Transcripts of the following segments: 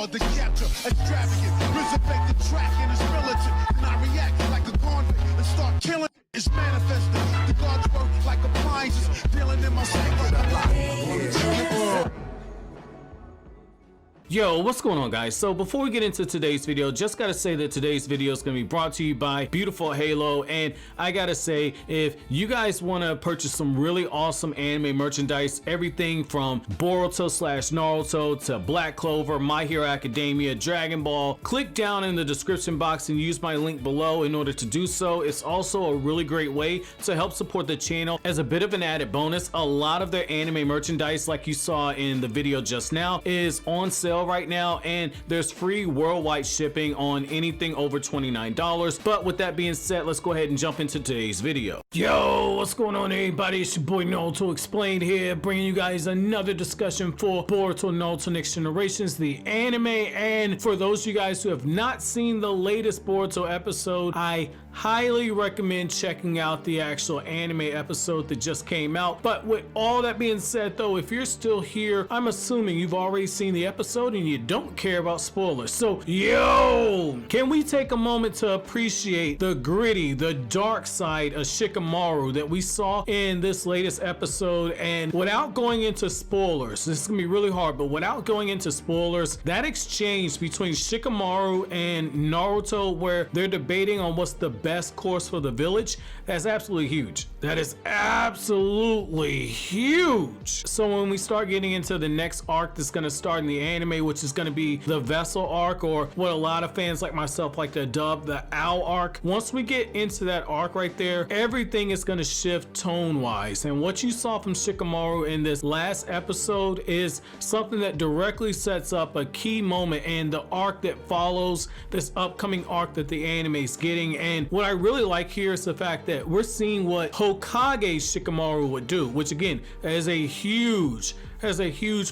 hard to capture, extravagant, resurrect the track and it's militant. And I react like a convict and start killing. It's manifested. The gods work like appliances, dealing in my sacred life. Yo, what's going on, guys? So before we get into today's video, just gotta say that today's video is gonna be brought to you by Beautiful Halo. And I gotta say, if you guys want to purchase some really awesome anime merchandise, everything from Boruto / Naruto to Black Clover, My Hero Academia, Dragon Ball, click down in the description box and use my link below in order to do so. It's also a really great way to help support the channel. As a bit of an added bonus, a lot of their anime merchandise, like you saw in the video just now, is on sale right now, and there's free worldwide shipping on anything over $29. But with that being said, let's go ahead and jump into today's video. Yo, what's going on, everybody? It's your boy Naruto Explained here, bringing you guys another discussion for Boruto Naruto Next Generations, the anime. And for those of you guys who have not seen the latest Boruto episode, I highly recommend checking out the actual anime episode that just came out. But with all that being said, though, if you're still here, I'm assuming you've already seen the episode and you don't care about spoilers. So yo, can we take a moment to appreciate the gritty, the dark side of Shikamaru that we saw in this latest episode? And without going into spoilers, this is gonna be really hard, but without going into spoilers, that exchange between Shikamaru and Naruto where they're debating on what's the best course for the village, that's absolutely huge. That is absolutely huge. So when we start getting into the next arc that's going to start in the anime, which is going to be the Vessel arc, or what a lot of fans like myself like to dub the Owl arc, once we get into that arc right there, everything is going to shift tone wise. And what you saw from Shikamaru in this last episode is something that directly sets up a key moment in the arc that follows this upcoming arc that the anime is getting. And what I really like here is the fact that we're seeing what Hokage Shikamaru would do, which again is a huge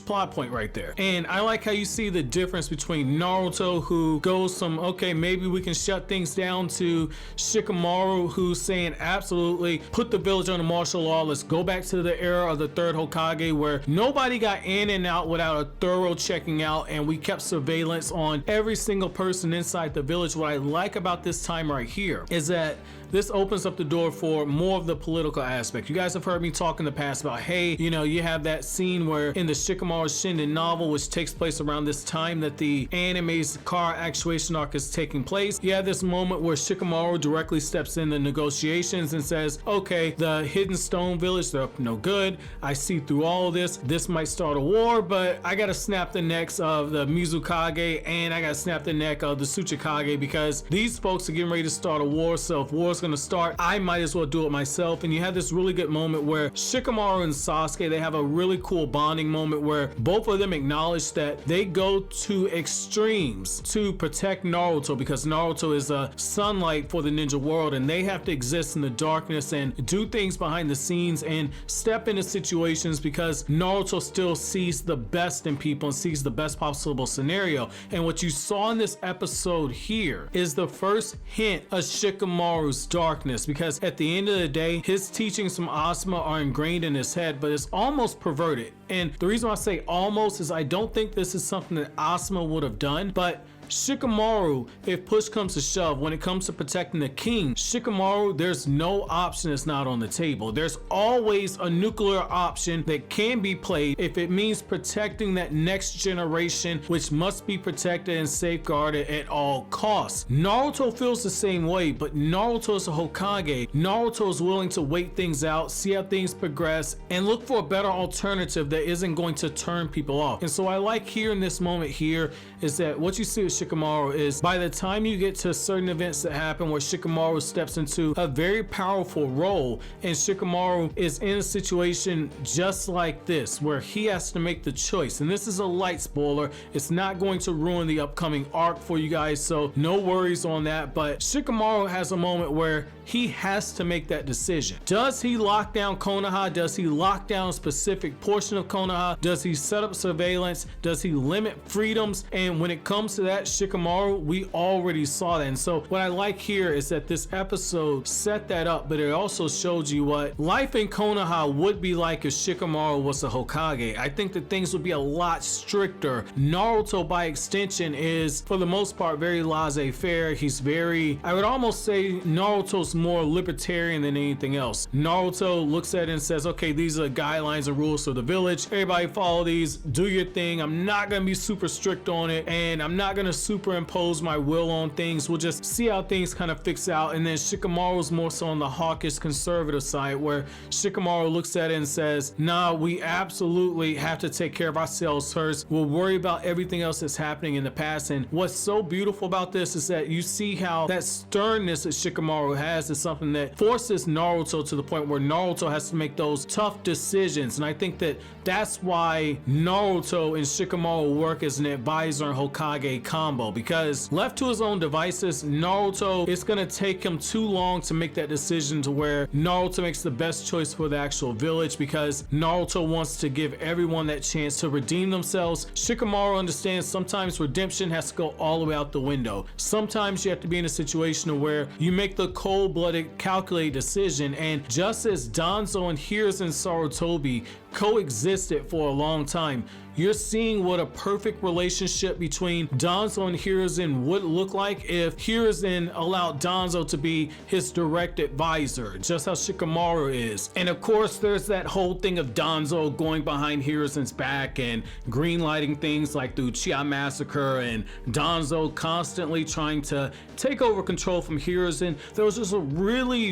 plot point right there. And I like how you see the difference between Naruto, who goes from, okay, maybe we can shut things down, to Shikamaru, who's saying absolutely put the village under martial law. Let's go back to the era of the third Hokage where nobody got in and out without a thorough checking out, and we kept surveillance on every single person inside the village. What I like about this time right here is that this opens up the door for more of the political aspect. You guys have heard me talk in the past about, hey, you know, you have that scene where in the Shikamaru Shinden novel, which takes place around this time that the anime's car actuation arc is taking place, you have this moment where Shikamaru directly steps in the negotiations and says, okay, the hidden stone village, they're up no good. I see through all of this. This might start a war, but I gotta snap the necks of the Mizukage and I gotta snap the neck of the Tsuchikage, because these folks are getting ready to start a war. So if war's gonna start, I might as well do it myself. And you have this really good moment where Shikamaru and Sasuke, they have a really cool bonding moment where both of them acknowledge that they go to extremes to protect Naruto, because Naruto is a sunlight for the ninja world and they have to exist in the darkness and do things behind the scenes and step into situations because Naruto still sees the best in people and sees the best possible scenario. And what you saw in this episode here is the first hint of Shikamaru's darkness, because at the end of the day, his teachings from Asuma are ingrained in his head, but it's almost perverted. And the reason why I say almost is I don't think this is something that Asuma would have done, but Shikamaru, if push comes to shove, when it comes to protecting the king, Shikamaru, there's no option that's not on the table. There's always a nuclear option that can be played if it means protecting that next generation, which must be protected and safeguarded at all costs. Naruto feels the same way, but Naruto is a Hokage. Naruto is willing to wait things out, see how things progress, and look for a better alternative that isn't going to turn people off. And so I like here in this moment here is that what you see with Shikamaru is by the time you get to certain events that happen where Shikamaru steps into a very powerful role, and Shikamaru is in a situation just like this where he has to make the choice. And this is a light spoiler. It's not going to ruin the upcoming arc for you guys, so no worries on that. But Shikamaru has a moment where he has to make that decision. Does he lock down Konoha? Does he lock down a specific portion of Konoha? Does he set up surveillance? Does he limit freedoms? And when it comes to that, Shikamaru, we already saw that. And so what I like here is that this episode set that up, but it also showed you what life in Konoha would be like if Shikamaru was a Hokage. I think that things would be a lot stricter. Naruto, by extension, is for the most part very laissez-faire. He's very, I would almost say Naruto's more libertarian than anything else. Naruto looks at it and says, okay, these are the guidelines and rules for the village. Everybody follow these, do your thing. I'm not gonna be super strict on it, and I'm not gonna superimpose my will on things. We'll just see how things kind of fix out. And then Shikamaru's more so on the hawkish conservative side, where Shikamaru looks at it and says, nah, we absolutely have to take care of ourselves first. We'll worry about everything else that's happening in the past. And what's so beautiful about this is that you see how that sternness that Shikamaru has is something that forces Naruto to the point where Naruto has to make those tough decisions. And I think that that's why Naruto and Shikamaru work as an advisor and Hokage combo, because left to his own devices, Naruto, it's gonna take him too long to make that decision to where Naruto makes the best choice for the actual village, because Naruto wants to give everyone that chance to redeem themselves. Shikamaru understands sometimes redemption has to go all the way out the window. Sometimes you have to be in a situation where you make the cold-blooded, calculated decision, and just as Danzo and Hiruzen Sarutobi coexisted for a long time, you're seeing what a perfect relationship between Danzo and Hiruzen would look like if Hiruzen allowed Danzo to be his direct advisor, just how Shikamaru is. And of course, there's that whole thing of Danzo going behind Hiruzen's back and greenlighting things like the Uchiha massacre, and Danzo constantly trying to take over control from Hiruzen. There was just a really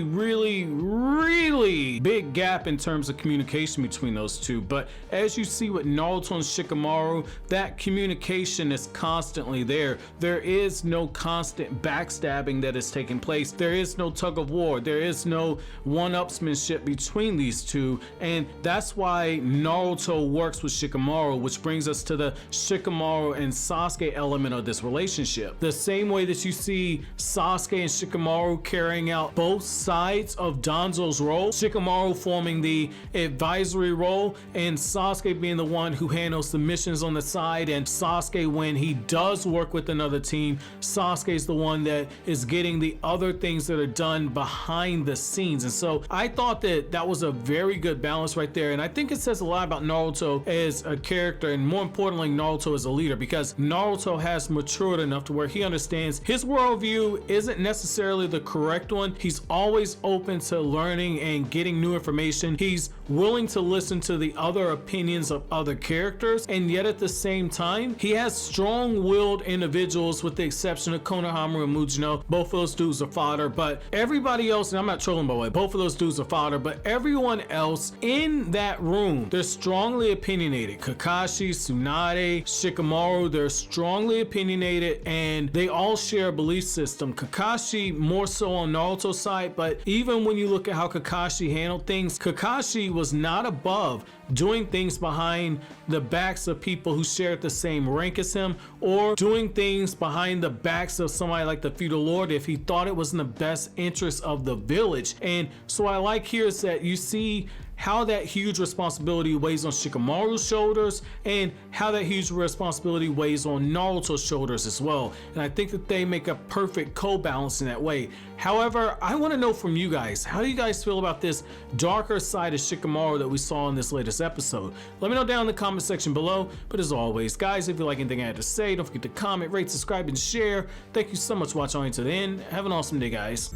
big gap in terms of communication between those two. But as you see with Naruto and Shikamaru, that communication is constantly there. There is no constant backstabbing that is taking place. There is no tug of war. There is no one-upsmanship between these two, and that's why Naruto works with Shikamaru, which brings us to the Shikamaru and Sasuke element of this relationship. The same way that you see Sasuke and Shikamaru carrying out both sides of Danzo's role, Shikamaru forming the advisory role and Sasuke being the one who handles the missions on the side. And Sasuke, when he does work with another team, Sasuke is the one that is getting the other things that are done behind the scenes. And so I thought that that was a very good balance right there, and I think it says a lot about Naruto as a character, and more importantly Naruto as a leader, because Naruto has matured enough to where he understands his worldview isn't necessarily the correct one. He's always open to learning and getting new information. He's willing to listen to the other opinions of other characters, and yet at the same time he has strong-willed individuals, with the exception of Konoha and Mujino. Both of those dudes are fodder, but everybody else, and I'm not trolling by the way, both of those dudes are fodder, but everyone else in that room, they're strongly opinionated. Kakashi, Tsunade, Shikamaru, they're strongly opinionated, and they all share a belief system. Kakashi more so on Naruto's side, but even when you look at how Kakashi handled things, Kakashi was not above doing things behind the backs of people who shared the same rank as him, or doing things behind the backs of somebody like the feudal lord if he thought it was in the best interest of the village. And so what I like here is that you see how that huge responsibility weighs on Shikamaru's shoulders, and how that huge responsibility weighs on Naruto's shoulders as well. And I think that they make a perfect co-balance in that way. However, I want to know from you guys, how do you guys feel about this darker side of Shikamaru that we saw in this latest episode? Let me know down in the comment section below. But as always, guys, if you like anything I had to say, don't forget to comment, rate, subscribe, and share. Thank you so much for watching all the way to the end. Have an awesome day, guys.